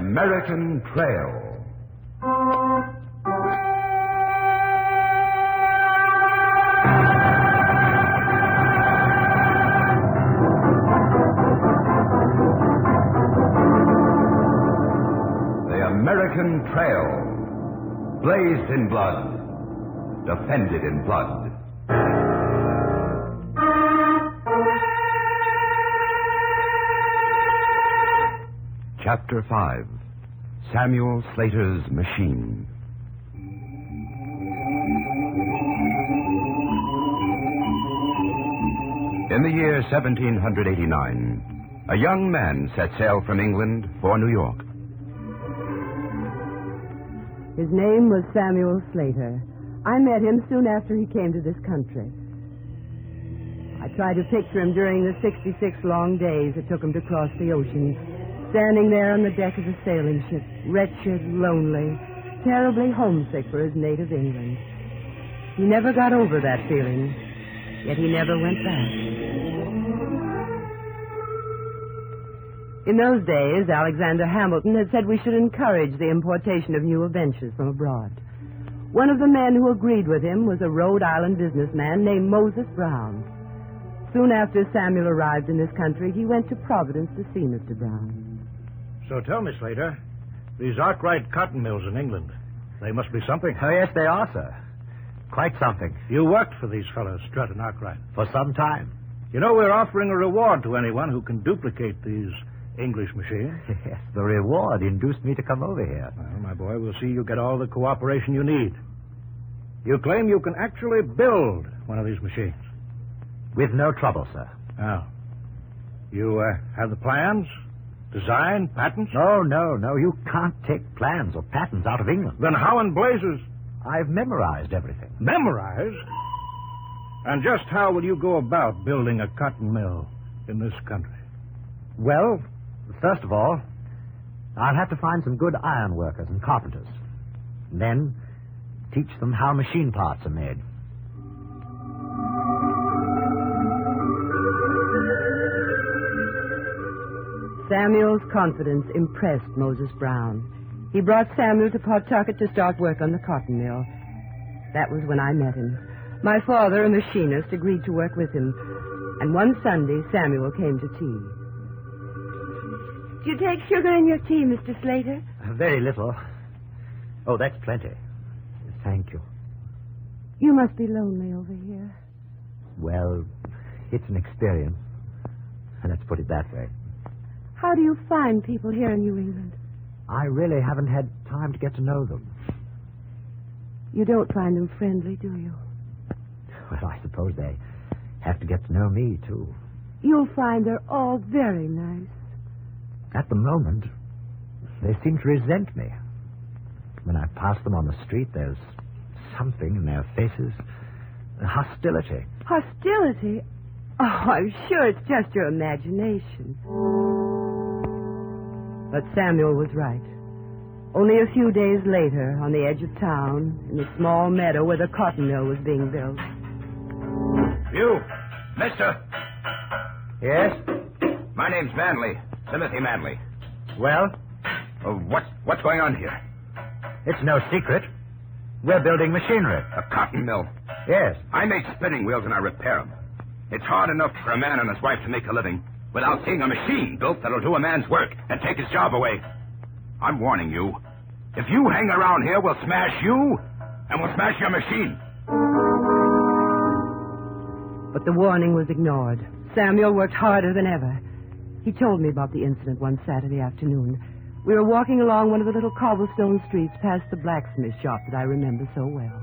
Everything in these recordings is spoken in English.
American Trail. The American Trail. Blazed in blood. Defended in blood. Chapter 5. Samuel Slater's Machine. In the year 1789, a young man set sail from England for New York. His name was Samuel Slater. I met him soon after he came to this country. I tried to picture him during the 66 long days it took him to cross the ocean, standing there on the deck of a sailing ship, wretched, lonely, terribly homesick for his native England. He never got over that feeling, yet he never went back. In those days, Alexander Hamilton had said we should encourage the importation of new inventions from abroad. One of the men who agreed with him was a Rhode Island businessman named Moses Brown. Soon after Samuel arrived in this country, he went to Providence to see Mr. Brown. So tell me, Slater, these Arkwright cotton mills in England, they must be something. Oh, yes, they are, sir. Quite something. You worked for these fellows, Strutt and Arkwright. For some time. You know, we're offering a reward to anyone who can duplicate these English machines. Yes, the reward induced me to come over here. Well, my boy, we'll see you get all the cooperation you need. You claim you can actually build one of these machines. With no trouble, sir. Oh. You have the plans? Design? Patents? No. You can't take plans or patents out of England. Then how in blazes? I've memorized everything. Memorized? And just how will you go about building a cotton mill in this country? Well, first of all, I'll have to find some good iron workers and carpenters. And then teach them how machine parts are made. Samuel's confidence impressed Moses Brown. He brought Samuel to Pawtucket to start work on the cotton mill. That was when I met him. My father, a machinist, agreed to work with him. And one Sunday, Samuel came to tea. Do you take sugar in your tea, Mr. Slater? Very little. Oh, that's plenty. Thank you. You must be lonely over here. Well, it's an experience. Let's put it that way. How do you find people here in New England? I really haven't had time to get to know them. You don't find them friendly, do you? Well, I suppose they have to get to know me, too. You'll find they're all very nice. At the moment, they seem to resent me. When I pass them on the street, there's something in their faces. Hostility. Hostility? Oh, I'm sure it's just your imagination. But Samuel was right. Only a few days later, on the edge of town, in a small meadow where the cotton mill was being built. You, mister. Yes? My name's Manley, Timothy Manley. Well? What's going on here? It's no secret. We're building machinery. A cotton mill. Yes. I make spinning wheels and I repair them. It's hard enough for a man and his wife to make a living without seeing a machine built that'll do a man's work and take his job away. I'm warning you. If you hang around here, we'll smash you and we'll smash your machine. But the warning was ignored. Samuel worked harder than ever. He told me about the incident one Saturday afternoon. We were walking along one of the little cobblestone streets past the blacksmith shop that I remember so well.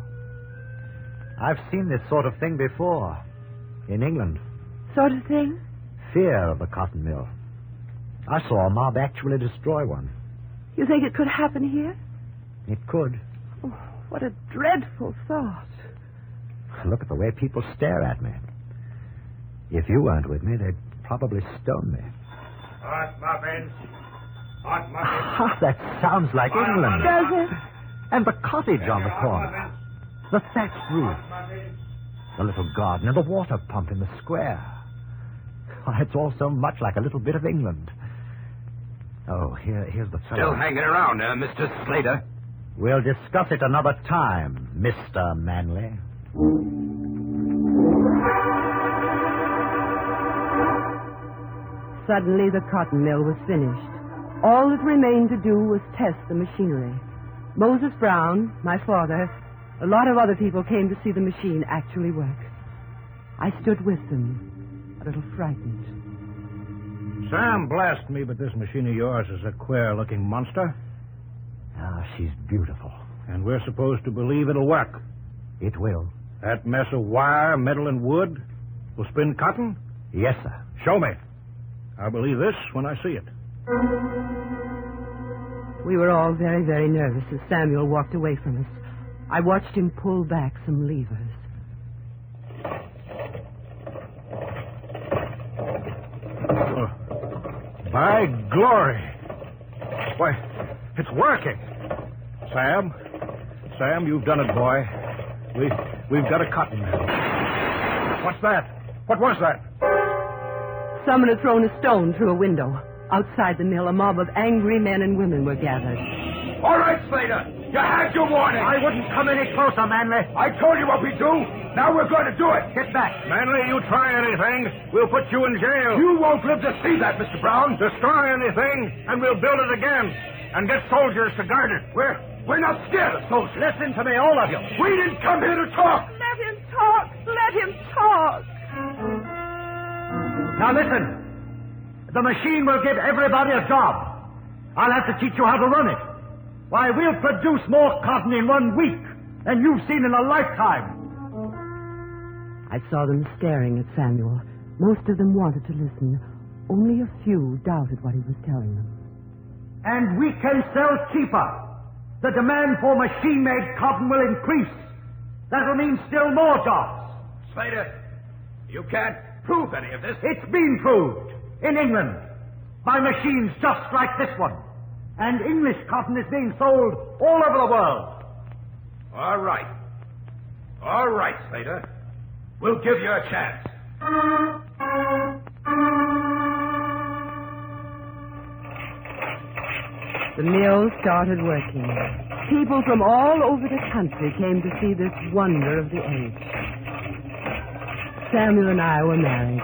I've seen this sort of thing before. In England. Sort of thing? Fear of a cotton mill. I saw a mob actually destroy one. You think it could happen here? It could. Oh, what a dreadful thought. Look at the way people stare at me. If you weren't with me, they'd probably stone me. Hot muffins. Hot muffins. Ah, that sounds like England. Does it? And the cottage on the corner. The thatched roof. The little garden and the water pump in the square. Oh, it's all so much like a little bit of England. Oh, here's the fellow. Still hanging around, Mr. Slater? We'll discuss it another time, Mr. Manley. Suddenly, the cotton mill was finished. All that remained to do was test the machinery. Moses Brown, my father, a lot of other people came to see the machine actually work. I stood with them, a little frightened. Sam, blast me, but this machine of yours is a queer-looking monster. Ah, she's beautiful. And we're supposed to believe it'll work. It will. That mess of wire, metal, and wood will spin cotton? Yes, sir. Show me. I'll believe this when I see it. We were all very, very nervous as Samuel walked away from us. I watched him pull back some levers. By glory. Why, it's working. Sam, you've done it, boy. We've got a cotton mill. What's that? What was that? Someone had thrown a stone through a window. Outside the mill, a mob of angry men and women were gathered. All right, Slater. You had your warning. I wouldn't come any closer, Manley. I told you what we do. Now we're going to do it. Get back. Manley, you try anything, we'll put you in jail. You won't live to see that, Mr. Brown. Destroy anything, and we'll build it again. And get soldiers to guard it. We're not scared of soldiers. Listen to me, all of you. We didn't come here to talk. Let him talk! Let him talk! Now listen. The machine will give everybody a job. I'll have to teach you how to run it. Why, we'll produce more cotton in 1 week than you've seen in a lifetime. I saw them staring at Samuel. Most of them wanted to listen. Only a few doubted what he was telling them. And we can sell cheaper. The demand for machine-made cotton will increase. That'll mean still more jobs. Slater, you can't prove any of this. It's been proved in England by machines just like this one. And English cotton is being sold all over the world. All right. All right, Slater. We'll give you a chance. The mill started working. People from all over the country came to see this wonder of the age. Samuel and I were married.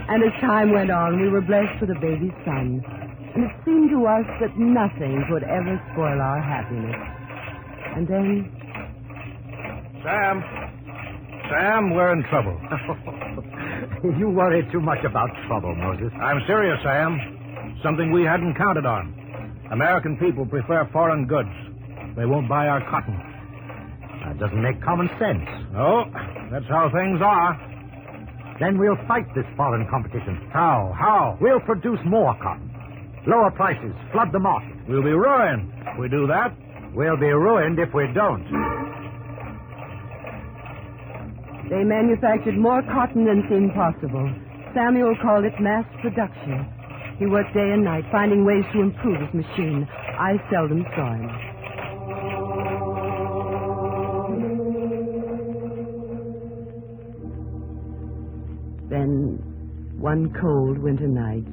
And as time went on, we were blessed with a baby son. And it seemed to us that nothing could ever spoil our happiness. And then... Sam, we're in trouble. You worry too much about trouble, Moses. I'm serious, Sam. Something we hadn't counted on. American people prefer foreign goods. They won't buy our cotton. That doesn't make common sense. No, that's how things are. Then we'll fight this foreign competition. How? We'll produce more cotton. Lower prices, flood the market. We'll be ruined if we do that. We'll be ruined if we don't. They manufactured more cotton than seemed possible. Samuel called it mass production. He worked day and night, finding ways to improve his machine. I seldom saw him. Then, one cold winter night,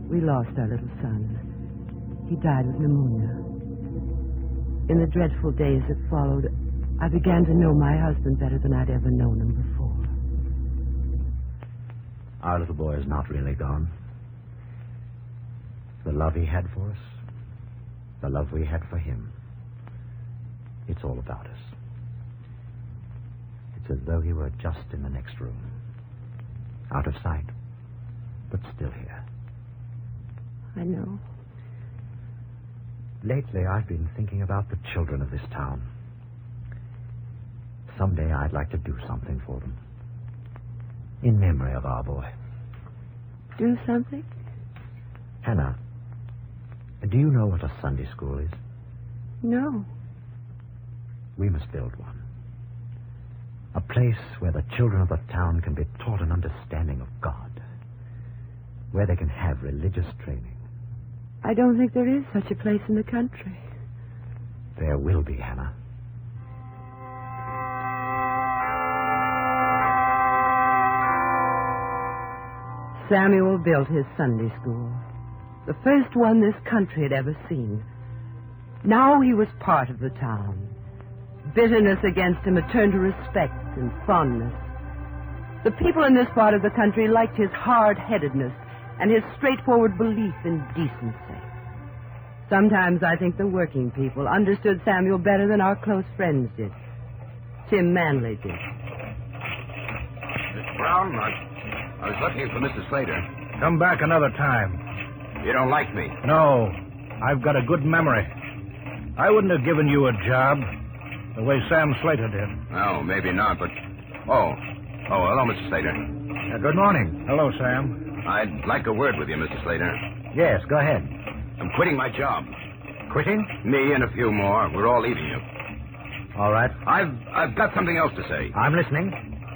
we lost our little son. He died of pneumonia. In the dreadful days that followed, I began to know my husband better than I'd ever known him before. Our little boy is not really gone. The love he had for us, the love we had for him, it's all about us. It's as though he were just in the next room. Out of sight, but still here. I know. Lately, I've been thinking about the children of this town. Someday I'd like to do something for them. In memory of our boy. Do something? Hannah, do you know what a Sunday school is? No. We must build one. A place where the children of the town can be taught an understanding of God. Where they can have religious training. I don't think there is such a place in the country. There will be, Hannah. Samuel built his Sunday school. The first one this country had ever seen. Now he was part of the town. Bitterness against him had turned to respect and fondness. The people in this part of the country liked his hard-headedness and his straightforward belief in decency. Sometimes I think the working people understood Samuel better than our close friends did. Tim Manley did. Miss Brown, I was looking for Mrs. Slater. Come back another time. You don't like me. No, I've got a good memory. I wouldn't have given you a job the way Sam Slater did. Oh, maybe not, but... Oh, hello, Mr. Slater. Good morning. Hello, Sam. I'd like a word with you, Mr. Slater. Yes, go ahead. I'm quitting my job. Quitting? Me and a few more. We're all leaving you. All right. I've got something else to say. I'm listening.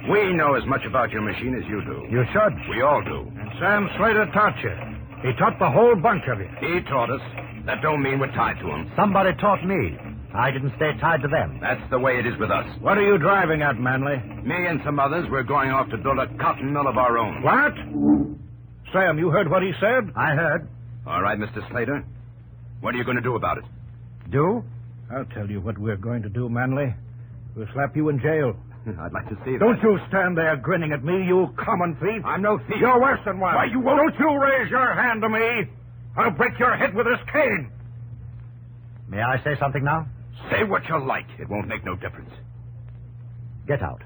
We know as much about your machine as you do. You should. We all do. And Sam Slater taught you. He taught the whole bunch of you. He taught us. That don't mean we're tied to him. Somebody taught me. I didn't stay tied to them. That's the way it is with us. What are you driving at, Manley? Me and some others, we're going off to build a cotton mill of our own. What? Sam, you heard what he said? I heard. All right, Mr. Slater. What are you going to do about it? Do? I'll tell you what we're going to do, Manley. We'll slap you in jail. I'd like to see that. Don't you stand there grinning at me, you common thief. I'm no thief. You're worse than one. Why, you won't... Don't you raise your hand to me. I'll break your head with this cane. May I say something now? Say what you like. It won't make no difference. Get out.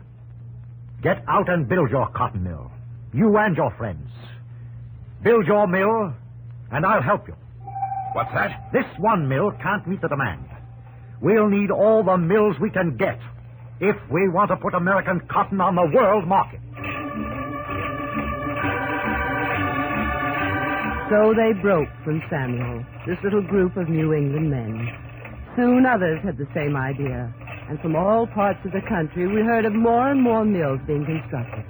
Get out and build your cotton mill. You and your friends. Build your mill, and I'll help you. What's that? This one mill can't meet the demand. We'll need all the mills we can get if we want to put American cotton on the world market. So they broke from Samuel, this little group of New England men. Soon others had the same idea, and from all parts of the country we heard of more and more mills being constructed.